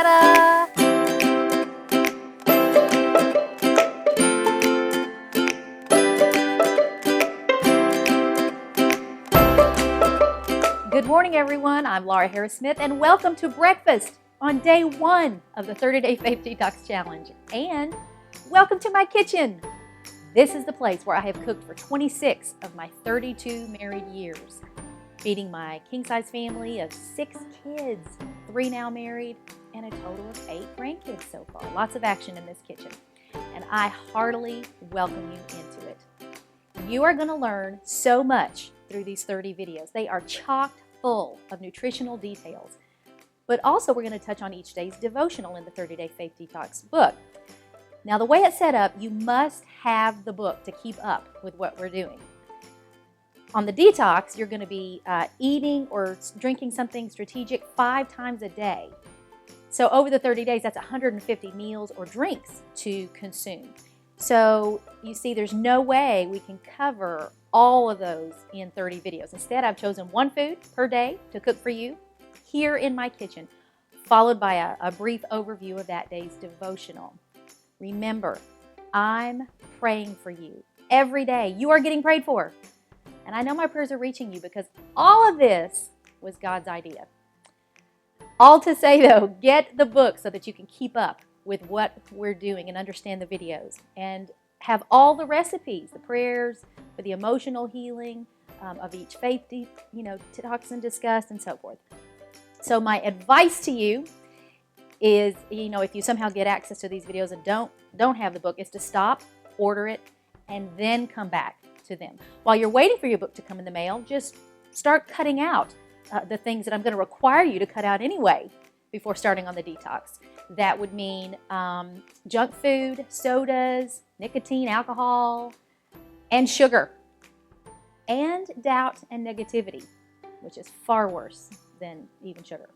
Ta-da! Good morning, everyone. I'm Laura Harris-Smith, and welcome to breakfast on day 1 of the 30-Day Faith Detox Challenge. And welcome to my kitchen. This is the place where I have cooked for 26 of my 32 married years, feeding my king-size family of 6 kids, 3 now married, and a total of 8 grandkids so far. Lots of action in this kitchen, and I heartily welcome you into it. You are going to learn so much through these 30 videos. They are chock full of nutritional details, but also we're going to touch on each day's devotional in the 30-Day Faith Detox book. Now, the way it's set up, you must have the book to keep up with what we're doing. On the detox, you're going to be eating or drinking something strategic 5 times a day. So over the 30 days, that's 150 meals or drinks to consume. So you see, there's no way we can cover all of those in 30 videos. Instead, I've chosen one food per day to cook for you here in my kitchen, followed by a brief overview of that day's devotional. Remember, I'm praying for you every day. You are getting prayed for. And I know my prayers are reaching you because all of this was God's idea. All to say, though, get the book so that you can keep up with what we're doing and understand the videos and have all the recipes, the prayers for the emotional healing of each faith, detox and discuss and so forth. So my advice to you is, if you somehow get access to these videos and don't have the book, is to stop, order it, and then come back to them. While you're waiting for your book to come in the mail, just start cutting out the things that I'm going to require you to cut out anyway before starting on the detox. That would mean junk food, sodas, nicotine, alcohol, and sugar, and doubt and negativity, which is far worse than even sugar.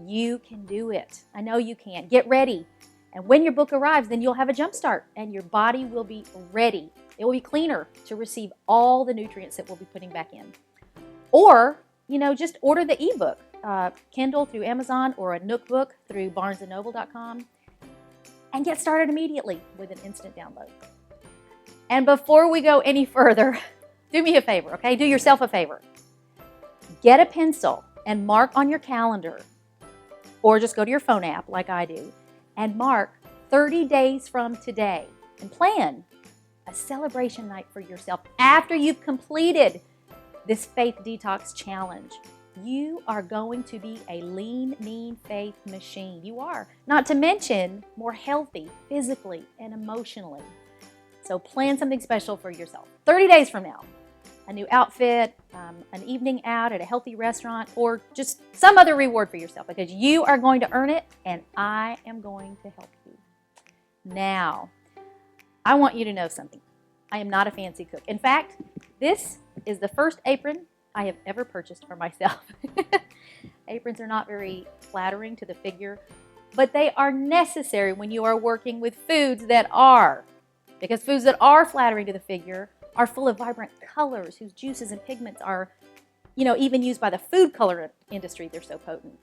You can do it. I know you can. Get ready. And when your book arrives, then you'll have a jump start and your body will be ready. It will be cleaner to receive all the nutrients that we'll be putting back in. Or, just order the ebook, Kindle through Amazon or a Nook book through barnesandnoble.com, and get started immediately with an instant download. And before we go any further, do me a favor, okay? Do yourself a favor. Get a pencil and mark on your calendar, or just go to your phone app like I do, and mark 30 days from today and plan a celebration night for yourself after you've completed this Faith Detox Challenge. You are going to be a lean, mean faith machine. You are. Not to mention more healthy physically and emotionally. So plan something special for yourself. 30 days from now, a new outfit, an evening out at a healthy restaurant, or just some other reward for yourself, because you are going to earn it and I am going to help you. Now, I want you to know something. I am not a fancy cook. In fact, this is the first apron I have ever purchased for myself. Aprons are not very flattering to the figure, but they are necessary when you are working with foods that are. Because foods that are flattering to the figure are full of vibrant colors whose juices and pigments are, even used by the food color industry. They're so potent.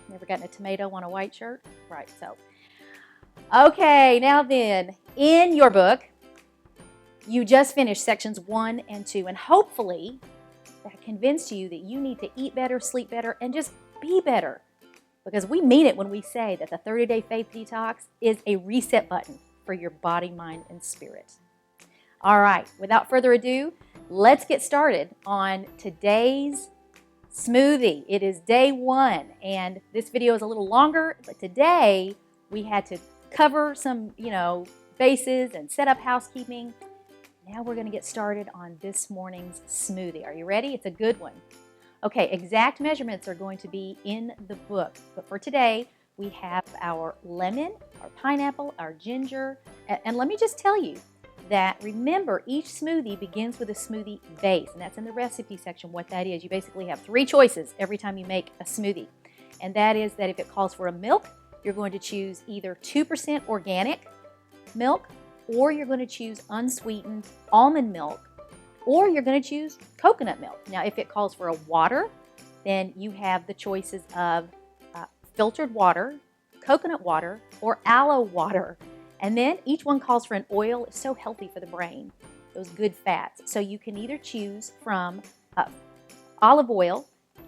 Never gotten a tomato on a white shirt? Right, so. Okay, now then, in your book, you just finished sections 1 and 2, and hopefully that convinced you that you need to eat better, sleep better, and just be better. Because we mean it when we say that the 30-Day Faith Detox is a reset button for your body, mind, and spirit. All right, without further ado, let's get started on today's smoothie. It is day 1, and this video is a little longer, but today we had to cover some, bases and set up housekeeping. Now we're going to get started on this morning's smoothie. Are you ready? It's a good one. Okay, exact measurements are going to be in the book. But for today, we have our lemon, our pineapple, our ginger. And let me just tell you that, remember, each smoothie begins with a smoothie base. And that's in the recipe section what that is. You basically have 3 choices every time you make a smoothie. And that is that if it calls for a milk, you're going to choose either 2% organic milk, or you're going to choose unsweetened almond milk, or you're going to choose coconut milk. Now, if it calls for a water, then you have the choices of filtered water, coconut water, or aloe water. And then each one calls for an oil. It's so healthy for the brain, those good fats. So you can either choose from olive oil,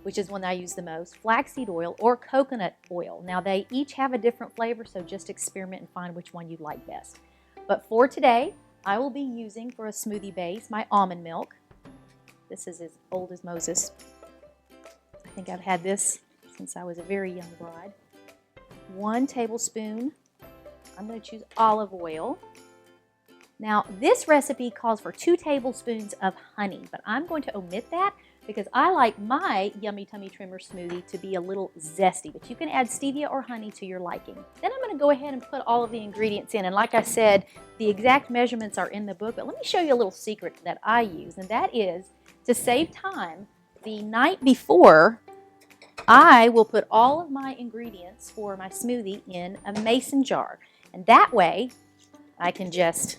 which is one that I use the most, flaxseed oil, or coconut oil. Now they each have a different flavor, so just experiment and find which one you like best. But for today, I will be using for a smoothie base my almond milk. This is as old as Moses. I think I've had this since I was a very young bride. 1 tablespoon. I'm going to choose olive oil. Now, this recipe calls for 2 tablespoons of honey, but I'm going to omit that because I like my Yummy Tummy Trimmer smoothie to be a little zesty, but you can add stevia or honey to your liking. Then I'm going to go ahead and put all of the ingredients in, and like I said, the exact measurements are in the book, but let me show you a little secret that I use, and that is to save time. The night before, I will put all of my ingredients for my smoothie in a mason jar, and that way I can just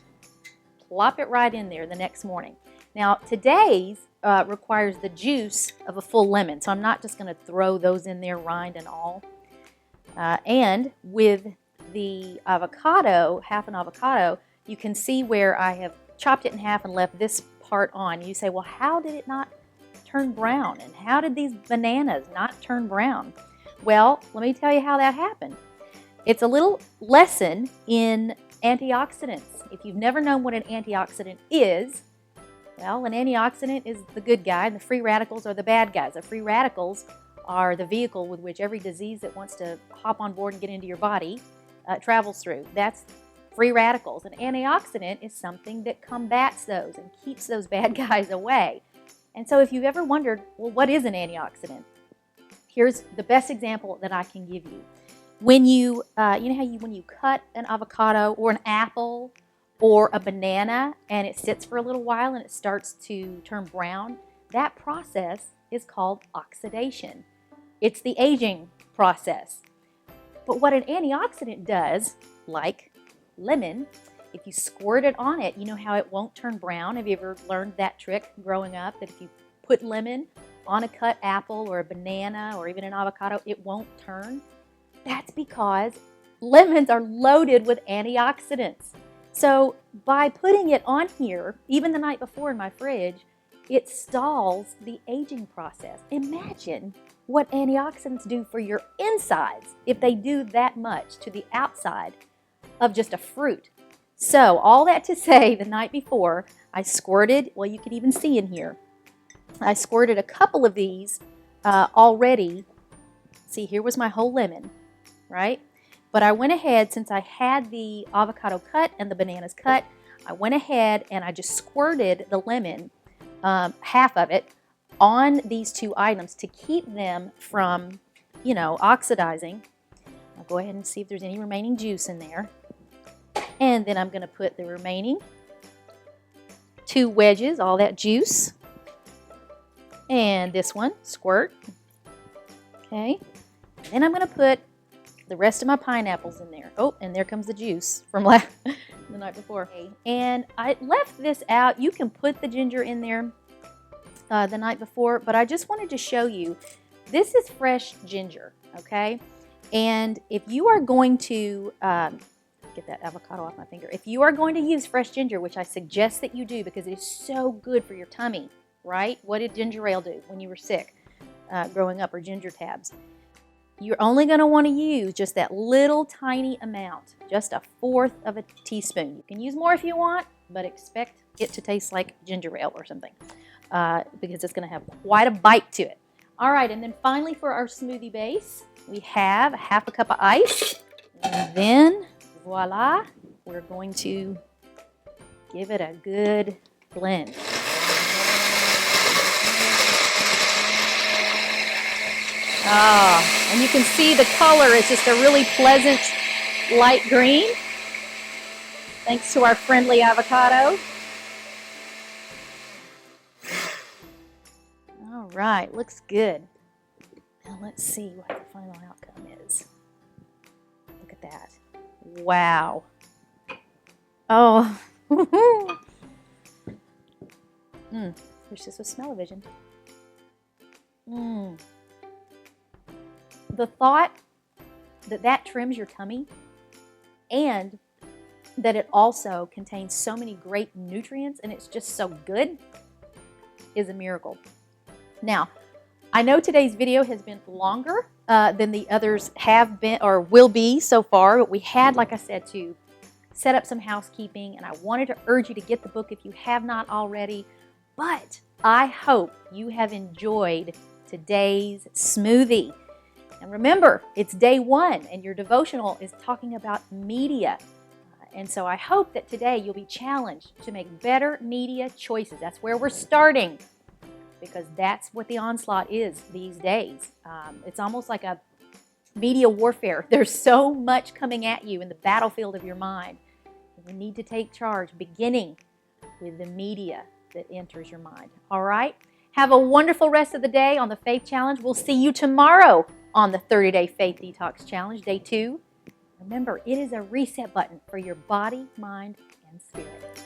plop it right in there the next morning. Now, today's requires the juice of a full lemon, so I'm not just going to throw those in there, rind and all. And with the avocado, half an avocado, you can see where I have chopped it in half and left this part on. You say, well, how did it not turn brown? And how did these bananas not turn brown? Well, let me tell you how that happened. It's a little lesson in antioxidants. If you've never known what an antioxidant is, well, an antioxidant is the good guy and the free radicals are the bad guys. The free radicals are the vehicle with which every disease that wants to hop on board and get into your body travels through. That's free radicals. An antioxidant is something that combats those and keeps those bad guys away. And so if you've ever wondered, well, what is an antioxidant? Here's the best example that I can give you. When you know how when you cut an avocado or an apple or a banana and it sits for a little while and it starts to turn brown, that process is called oxidation. It's the aging process. But what an antioxidant does, like lemon, if you squirt it on it, you know how it won't turn brown? Have you ever learned that trick growing up, that if you put lemon on a cut apple or a banana or even an avocado, it won't turn? That's because lemons are loaded with antioxidants. So by putting it on here, even the night before in my fridge, it stalls the aging process. Imagine what antioxidants do for your insides if they do that much to the outside of just a fruit. So all that to say, the night before, I squirted, well, you can even see in here, I squirted a couple of these already. See, here was my whole lemon, right? But I went ahead, since I had the avocado cut and the bananas cut, I went ahead and I just squirted the lemon, half of it, on these 2 items to keep them from, oxidizing. I'll go ahead and see if there's any remaining juice in there. And then I'm going to put the remaining 2 wedges, all that juice. And this one, squirt. Okay. Then I'm going to put the rest of my pineapples in there. Oh, and there comes the juice from the night before. And I left this out. You can put the ginger in there the night before, but I just wanted to show you, this is fresh ginger, okay? And if you are going to, get that avocado off my finger. If you are going to use fresh ginger, which I suggest that you do because it is so good for your tummy, right? What did ginger ale do when you were sick growing up, or ginger tabs? You're only going to want to use just that little tiny amount, just 1/4 of a teaspoon. You can use more if you want, but expect it to taste like ginger ale or something because it's going to have quite a bite to it. All right, and then finally for our smoothie base, we have 1/2 cup of ice. And then, voila, we're going to give it a good blend. Ah, and you can see the color is just a really pleasant light green, thanks to our friendly avocado. All right, looks good. Now let's see what the final outcome is. Look at that. Wow. Oh. There's just a smell-o-vision. The thought that trims your tummy, and that it also contains so many great nutrients and it's just so good, is a miracle. Now, I know today's video has been longer than the others have been or will be so far, but we had, like I said, to set up some housekeeping, and I wanted to urge you to get the book if you have not already. But I hope you have enjoyed today's smoothie. And remember, it's day 1, and your devotional is talking about media. And so I hope that today you'll be challenged to make better media choices. That's where we're starting, because that's what the onslaught is these days. It's almost like a media warfare. There's so much coming at you in the battlefield of your mind. We need to take charge, beginning with the media that enters your mind. All right? Have a wonderful rest of the day on the Faith Challenge. We'll see you tomorrow on the 30-Day Faith Detox Challenge, day 2. Remember, it is a reset button for your body, mind, and spirit.